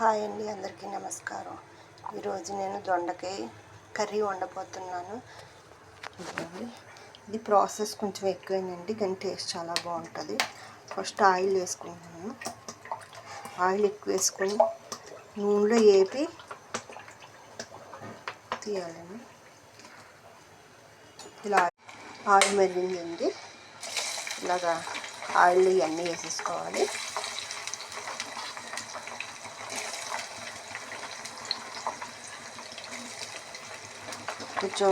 Hi అండి, అందరికీ నమస్కారం. ఈరోజు నేను దొండకాయ కర్రీ వండబోతున్నాను. ఇది ప్రాసెస్ కొంచెం ఎక్కువైందండి, కానీ టేస్ట్ చాలా బాగుంటుంది. ఫస్ట్ ఆయిల్ వేసుకుంటున్నాను. ఆయిల్ ఎక్కువ వేసుకొని నూనెలో వేపి తీయాలండి. ఇలా ఆయిల్ మెరిగిందండి, ఇలాగా ఆయిల్ ఇవన్నీ వేసేసుకోవాలి. కొంచెం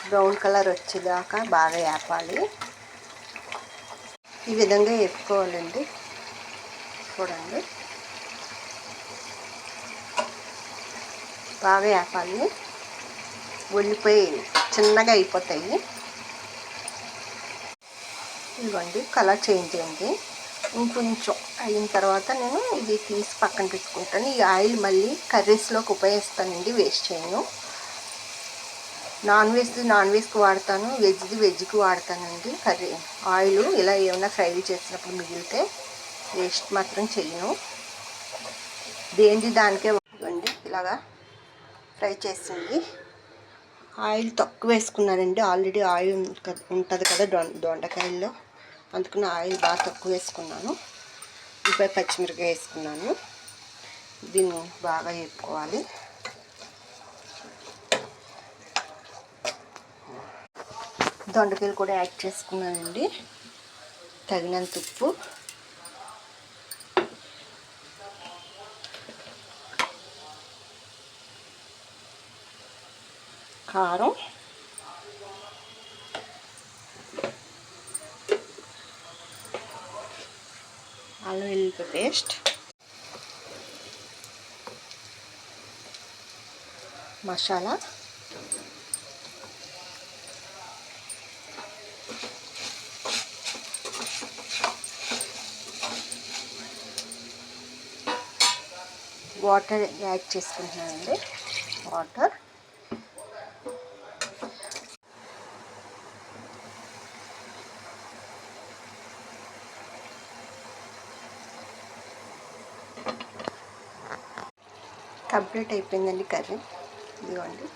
బ్రౌన్ కలర్ వచ్చేదాకా బాగా వేపాలి. ఈ విధంగా వేపుకోవాలండి. చూడండి, బాగా వేపాలి. ఉల్లిపాయ చిన్నగా అయిపోతాయి. ఇదిగోండి, కలర్ చేంజ్ అయింది. ఇంకొంచెం అయిన తర్వాత నేను ఇది తీసి పక్కన పెట్టుకుంటాను. ఈ ఆయిల్ మళ్ళీ కర్రీస్లోకి ఉపయోగిస్తానండి, వేస్ట్ చేయను. నాన్ వెజ్కి వాడతాను, వెజ్కి వాడతానండి. కర్రీ ఆయిల్ ఇలా ఏమైనా ఫ్రై చేసినప్పుడు మిగిలితే వేస్ట్ మాత్రం చేయను. దేనిది దానికే ఇవ్వండి. ఇలాగా ఫ్రై చేసింది. ఆయిల్ తక్కువ వేసుకున్నానండి, ఆల్రెడీ ఆయిల్ ఉంటుంది కదా దొండకాయల్లో, అందుకని ఆయిల్ బాగా తక్కువ వేసుకున్నాను. ఇప్పుడు పచ్చిమిరపకాయ వేసుకున్నాను. దీన్ని బాగా వేపుకోవాలి. దొండకాయలు కూడా యాడ్ చేసుకున్నానండి. తగినంత ఉప్పు, కారం, అల్లం వెల్లుల్లి పేస్ట్, మసాలా, వాటర్ యాడ్ చేసుకుంటున్నానండి. వాటర్, కంప్లీట్ అయిపోయిందండి కర్రీ. ఇదిగోండి.